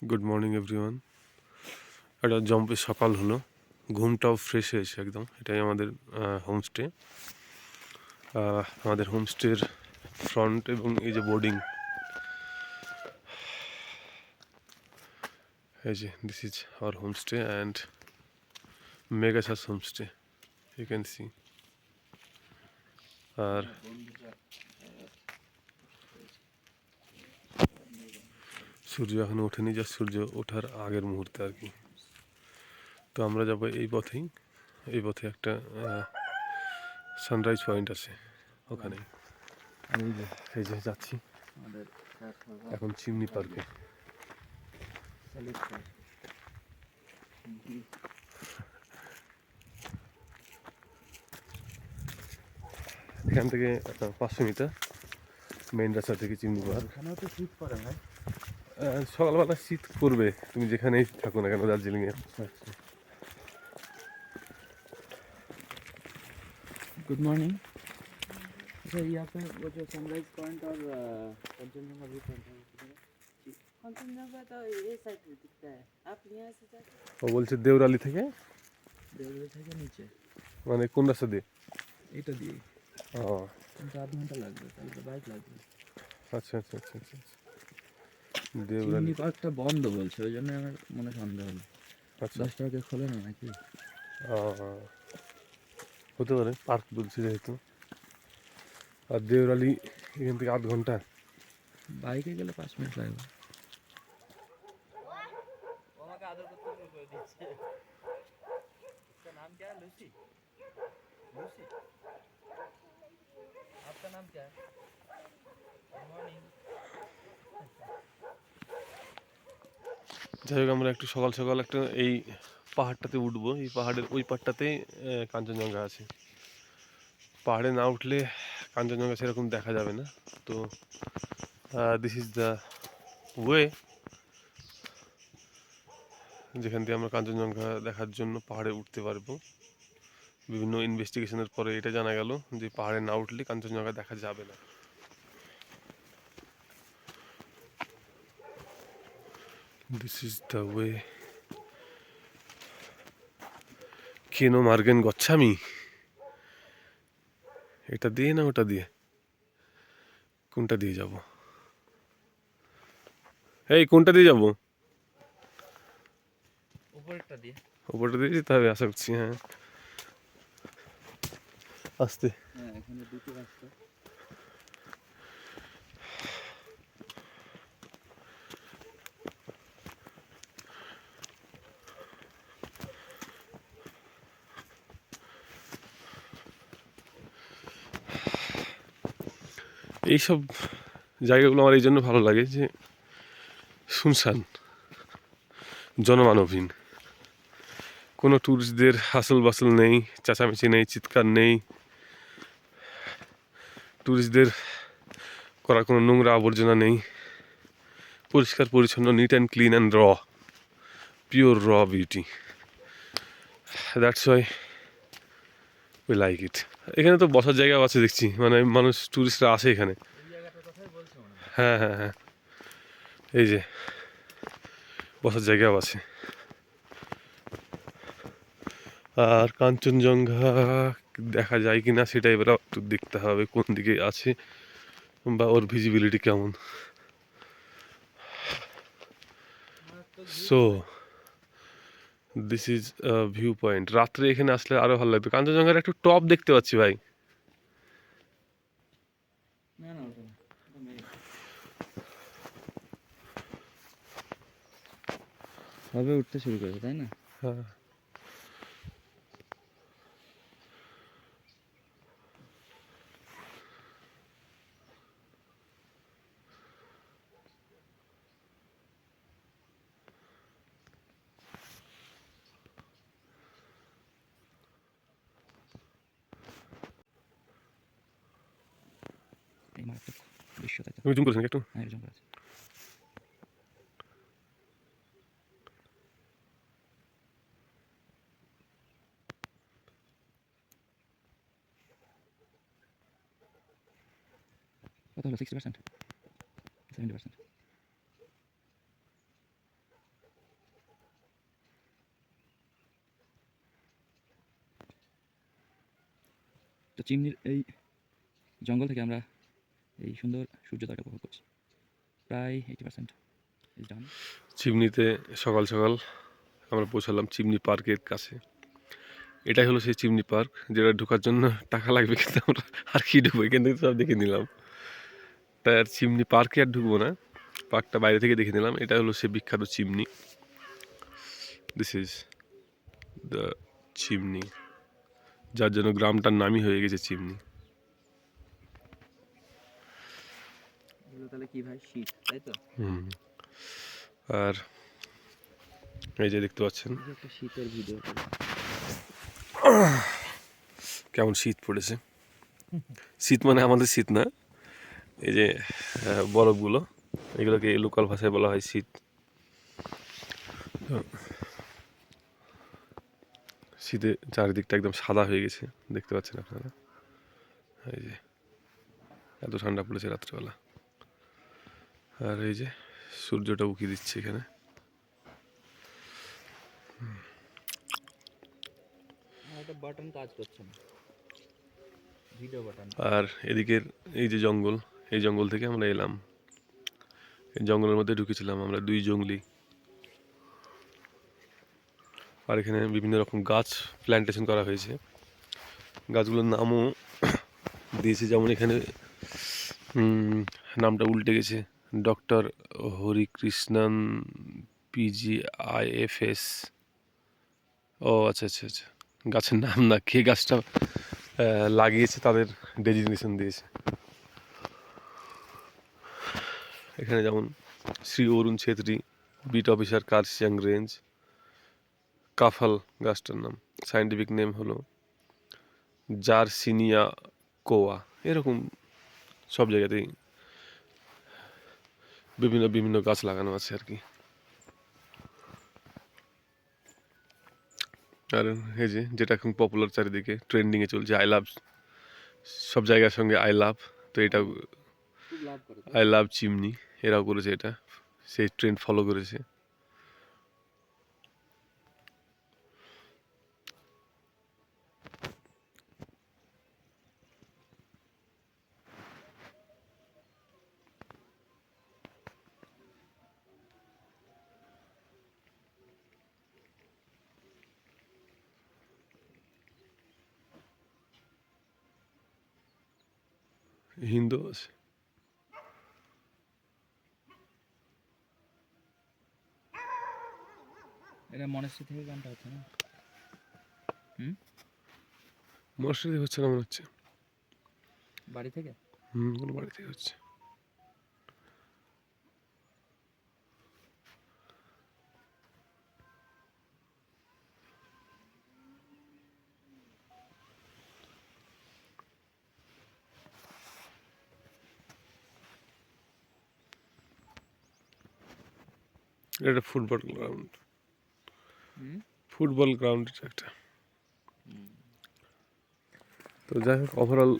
Good morning everyone. একটা জম্পে সকাল হলো, ঘুমটাও ফ্রেশ হয়েছে একদম। এটাই আমাদের হোমস্টে। আমাদের হোমস্টের ফ্রন্ট এবং এই যে বোর্ডিং, এই যে this is our homestay and মেগাসাস হোমস্টে, ইউ ক্যান সি। আর সূর্য এখনো ওঠেনি, যা সূর্য ওঠার আগের মুহূর্তে আর কি। তো আমরা যাবো এই পথেই। এই পথে একটা সানরাইজ পয়েন্ট আছে, ওখানে এই যে যাচ্ছি এখন চিমনি পার্কে। এখান থেকে 500 মিটার মেইন রাস্তা থেকে চিমনি পার্ক। এখানেও তো শীত পড়ে ভাই। সকালবেলা শীত করবে, তুমি যেখানেই থাকো না কেন দার্জিলিংয়ে। Good morning. अच्छा, यहाँ पे वो जो सनराइज पॉइंट और कंचनजंगा व्यू पॉइंट है, कंचनजंगा तो ये साइड में दिखता है। आप यहाँ से जाके ও বলছে দেউরালি থেকে, देवरी থেকে নিচে মানে কোন রাস্তা দিয়ে? এটা দিয়ে ও কিন্তু আধ ঘন্টা লাগবে, তাহলে তো বাইক লাগবে। আচ্ছা আচ্ছা আচ্ছা আচ্ছা দেউরালি। চিমনি পার্কটা বন্ধ বলছে, ওই জন্য আমার মনে সন্দেহ হলো। আচ্ছা 10টা আগে খোলে না নাকি? হতে পারে, পার্ক বলছে যেহেতু। আর দেউরালি এখান থেকে আধ ঘন্টা। বাইকে গেলে 5 মিনিট লাগবে। नाम क्या है? लूसी। लूसी, आपका नाम क्या है? Good morning. যাই হোক, আমরা একটু সকাল সকাল একটা এই পাহাড়টাতে উঠবো। এই পাহাড়ের ওই পাহাড়টাতেই কাঞ্চনজঙ্ঘা আছে। পাহাড়ে না উঠলে কাঞ্চনজঙ্ঘা সেরকম দেখা যাবে না। তো দিস ইজ দ্য ওয়ে যেখান দিয়ে আমরা কাঞ্চনজঙ্ঘা দেখার জন্য পাহাড়ে উঠতে পারবো। বিভিন্ন ইনভেস্টিগেশনের পরে এটা জানা গেল যে পাহাড়ে না উঠলে কাঞ্চনজঙ্ঘা দেখা যাবে না। This is the way. কেন মার্গেন গচ্ছামি, এটা দিয়ে না ওটা দিয়ে, কোনটা দিয়ে যাব? এই কোনটা দিয়ে যাব? উপরেরটা দিয়ে। ওপরটা দিয়ে যেতে হবে আশা করছি। হ্যাঁ, আস্তে। হ্যাঁ, এখানে দুটো রাস্তা। এইসব জায়গাগুলো আমার এই জন্য ভালো লাগে যে শুনশান, জনমানবহীন, কোনো ট্যুরিস্টদের হাসল বাসল নেই, চেঁচামেচি নেই, চিৎকার নেই, ট্যুরিস্টদের করা কোনো নোংরা আবর্জনা নেই। পরিষ্কার পরিচ্ছন্ন, neat and clean and pure beauty. That's why we like it. এখানে তো বসার জায়গাও আছে দেখছি, মানে মানুষ ট্যুরিস্টরা আসে এখানে। এই জায়গাটার কথাই বলছো মনে হয়। হ্যাঁ হ্যাঁ হ্যাঁ, এই যে বসার জায়গাও আছে। আর কাঞ্চনজঙ্ঘা দেখা যায় কি না সেটা এবার একটু দেখতে হবে, কোন দিকে আছে বা ওর ভিজিবিলিটি কেমন। So this is view point. রাত্রে এখানে আসলে আরো ভালো লাগবে। কাঞ্চনজঙ্ঘার একটু টপ দেখতে পাচ্ছি ভাই। না না, ওটা না, ওটা মেঘ। সবে উঠতে শুরু করেছে তাই না? হ্যাঁ, এই মারাত্মক দৃশ্য, তাই তো? তুমি জুম করেছেন একটু? হ্যাঁ, এরকম করে আছে। কত হলো? 60%? 70%? চিমনির এই জঙ্গল থেকে আমরা এই সুন্দর সূর্যোদয়টা উপভোগ করছি। প্রায় 80% ইজ ডান। চিমনিতে সকাল সকাল আমরা পৌঁছালাম চিমনি পার্কের কাছে। এটাই হলো সেই চিমনি পার্ক, যেটা ঢোকার জন্য টাকা লাগবে, কিন্তু আমরা আর কি ঢুকবো, এখান থেকে সব দেখে নিলাম। তাই আর চিমনি পার্কে আর ঢুকবো না, পার্কটা বাইরে থেকে দেখে নিলাম। এটা হলো সে বিখ্যাত chimney. This is the chimney, যার জন্য গ্রামটার নামই হয়ে গেছে চিমনি। তাহলে কি ভাই, শীত তাই তো? হুম। আর এই যে দেখতে পাচ্ছেন একটা শীতের ভিডিও। কেমন শীত পড়েছে। শীত মানে আমাদের শীত না, এই যে বরফগুলো, এগুলোকে লোকাল ভাষায় বলা হয় শীত। শীতে চারিদিকটা একদম সাদা হয়ে গেছে, দেখতে পাচ্ছেন আপনারা। এই যে এত ঠান্ডা পড়েছে রাত্রিবেলা। আর এই যে সূর্যটা উকি দিচ্ছে এখানে। একটা বাটন কাজ করছে না, ভিডিও বাটন। আর এদিকের এই যে জঙ্গল, এই জঙ্গল থেকে আমরা এলাম। এই জঙ্গলের মধ্যে ঢুকেছিলাম আমরা, দুই জঙ্গলি। আর এখানে বিভিন্ন রকম গাছ প্ল্যান্টেশন করা হয়েছে। গাছগুলোর নামও দিয়েছে, যেমন এখানে নামটা উল্টে গেছে, ডক্টর হরিকৃষ্ণন PGIFS। ও আচ্ছা আচ্ছা আচ্ছা, গাছের নাম না, কে গাছটা লাগিয়েছে তাদের ডেজিগনেশন দিয়েছে। এখানে যেমন Shri Arun Chhetri, beat officer, Kurseong range, কাফাল গাছটার নাম, সায়েন্টিফিক নেম হলো জারসিনিয়া কোয়া। এরকম সব জায়গাতেই বিভিন্ন বিভিন্ন গাছ লাগানো আছে আর কি। আর এই যে যেটা এখন পপুলার চারিদিকে ট্রেন্ডিংয়ে চলছে, আই লাভ, সব জায়গার সঙ্গে আই লাভ, তো এটাও খুব লাভ করে। আই লাভ চিমনি, এরাও করেছে এটা, সেই ট্রেন্ড ফলো করেছে। হিন্দু আছে। এটা মনেস্ট্রি থেকে গানটা হচ্ছে না? মসজিদে হচ্ছে না মনে হচ্ছে। বাড়ি থেকে? কোনো বাড়ি থেকে হচ্ছে। এটা একটা ফুটবল গ্রাউন্ড, ফুটবল গ্রাউন্ড এটা একটা। তো যাই হোক, ওভারঅল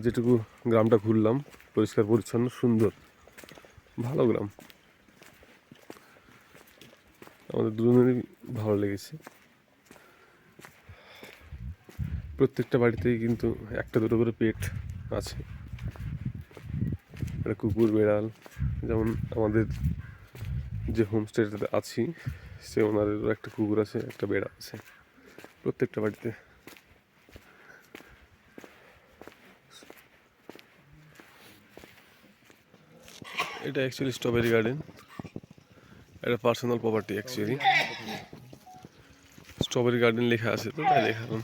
যেটুকু গ্রামটা ঘুরলাম, পরিষ্কার পরিচ্ছন্ন, সুন্দর, ভালো গ্রাম। আমাদের দুজনেরই ভালো লেগেছে। প্রত্যেকটা বাড়িতেই কিন্তু একটা দুটো করে পেট আছে, একটা কুকুর, বেড়াল। যেমন আমাদের যে হোমস্টেটাতে আছি, সে ওনাদেরও একটা কুকুর আছে, একটা বেড়াল আছে প্রত্যেকটা বাড়িতে। এটা অ্যাকচুয়ালি স্ট্রবেরি গার্ডেন, এটা personal property actually. Strawberry garden লেখা আছে, তো তাই দেখালাম।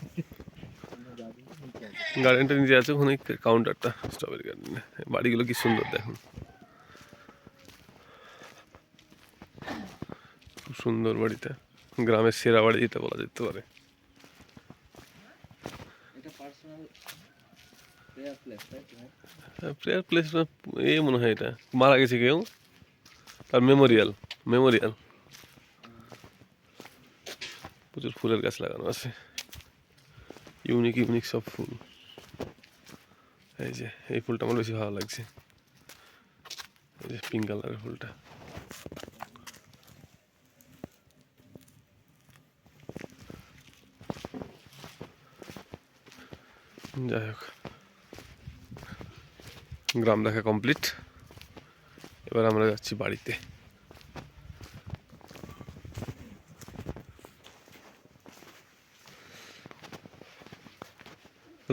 গার্ডেনটা নিজে আছে ওখানে, কাউন্টারটা স্ট্রবেরি গার্ডেনে। বাড়িগুলো কি সুন্দর দেখুন, খুব সুন্দর বাড়িটা, গ্রামের সেরা বাড়ি এটা বলা যেতে পারে। এটা পার্সোনাল প্রেয়ার প্লেস তাই তো? প্রেয়ার প্লেস এ মনে হয় এটা মারা গেছে কেউ, তার মেমোরিয়াল, মেমোরিয়াল। প্রচুর ফুলের গাছ লাগানো আছে, ইউনিক ইউনিক সব ফুল। এই যে এই ফুলটা আমার বেশি ভালো লাগছে, এই যে পিঙ্ক কালারের ফুলটা। যাই হোক, গ্রাম দেখা কমপ্লিট। এবার আমরা যাচ্ছি বাড়িতে।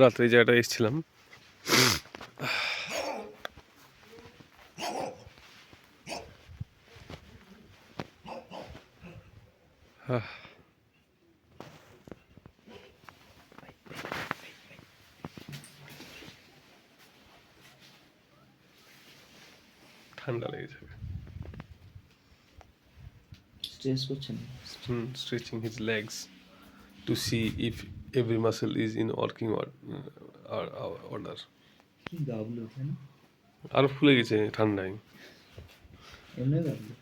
রাত্রে এই জায়গাটা এসেছিলাম। ঠান্ডা লেগে যাবে। স্ট্রেস করছেন? Stretching his legs to see if every muscle is in working order. কি গাবলো ওখানে? আরো ফুলে গেছে ঠান্ডায়। এমনি গাবলো?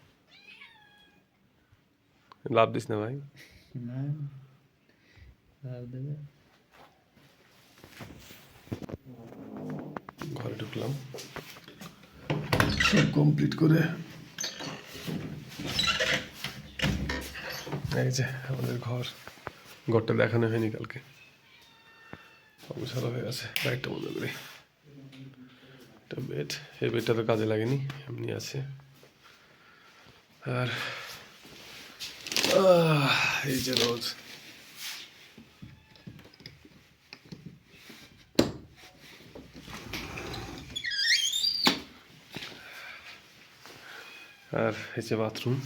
লাভ দিস না ভাই। না, গাব দেবে। ঘরে ঢুকলাম সব কমপ্লিট করে। এই যে আমাদের ঘরটা দেখানো হয়নি কালকে, অবসর হয়ে গেছে। লাইটটা বন্ধ করি। একটা বেড, এই বেডটা তো কাজে লাগেনি, এমনি আছে। আর এই যে রোজ আর এই যে বাথরুম।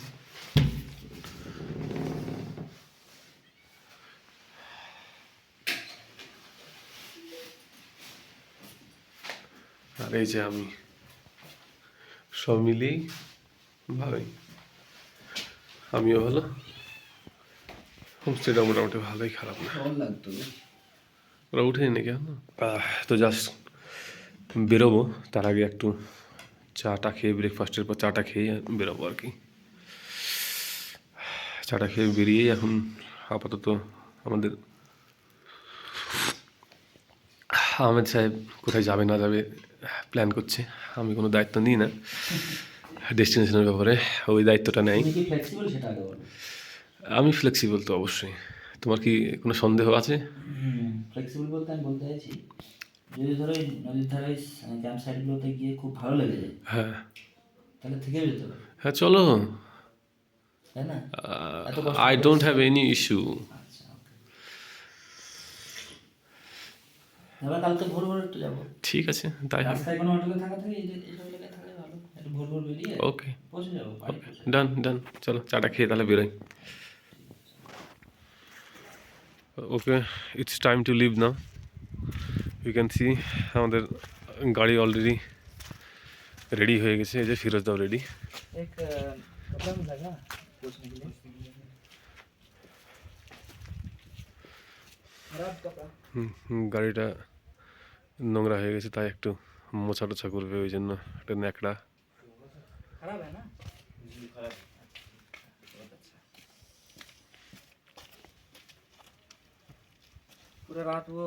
আর এই যে আমি, সব মিলিয়েই ভালোই। আমিও ভালো, হোমস্টেটা মোটামুটি ভালোই, খারাপ না। ভালো লাগতো। ওরা উঠেনি নাকি এখনো? তো জাস্ট বেরোবো, তার আগে একটু চাটা খেয়ে, ব্রেকফাস্টের পর চাটা খেয়ে বেরোবো আর কি। চাটা খেয়ে বেরিয়েই এখন আপাতত আমাদের আহমেদ সাহেব কোথায় যাবে না যাবে প্ল্যান করছে। আমি কোনো দায়িত্ব নিই না ডেস্টিনেশনের ব্যাপারে, ওই দায়িত্বটা নেয়। তুমি কি ফ্লেক্সিবল সেটা আগে বলো। আমি ফ্লেক্সিবল তো অবশ্যই। তোমার কি কোনো সন্দেহ আছে? ফ্লেক্সিবল বলতে আমি বলতে চাইছি, যদি ধরো এই নদীর ধারে ক্যাম্প সাইটগুলোতে গিয়ে খুব ভালো লেগে যায়, হ্যাঁ তাহলে থেকেও যেতে হবে, হ্যাঁ, চলো। তাই না? এত কষ্ট I don't have any issue. আচ্ছা, এবার কালকে ভোর ভোর একটু যাবো। ঠিক আছে, তাই হবে। রাস্তায় কোনো হোটেলে থাকা থাকে, এইসব এলাকায় থাকলে ভালো, একটু ভোর ভোর বেরিয়ে ওকে, পৌঁছে যাবো, বাড়ি পৌঁছে যাবো। ডান। চলো চাটা খেয়ে তাহলে বেরোই। Okay, it's time to leave now. You can see আমাদের গাড়ি অলরেডি রেডি হয়ে গেছে। এই যে ফিরোজদাও রেডি। एक कपड़ा मिल जाएगा पोंछने के लिए, खराब कपड़ा। গাড়িটা নোংরা হয়ে গেছে, তাই একটু মোছা টোছা করবে, ওই জন্য একটা ন্যাকড়া। खराब है ना? जी खराब है। बहुत अच्छा। पूरा रात वो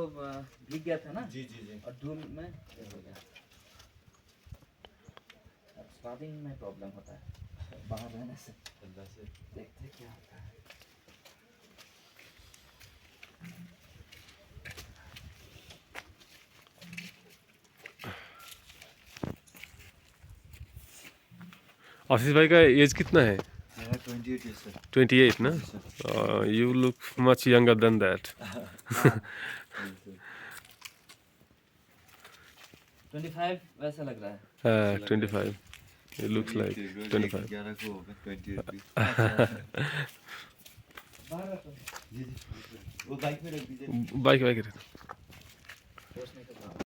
भीग गया था ना? जी और धूल में ये हो गया। अब स्टार्टिंग में प्रॉब्लम होता है बाहर रहने से। देखते क्या होता है। आशीष भाई का एज कितना है? 28 years, sir. 28 ना? You look much younger than that. 25 वैसा लग रहा है। 25, it looks like 25। 11 को होगा 28 भी। बाहर रखो। जी वो बाइक में रख दीजिए। बाइक पोंछने के बाद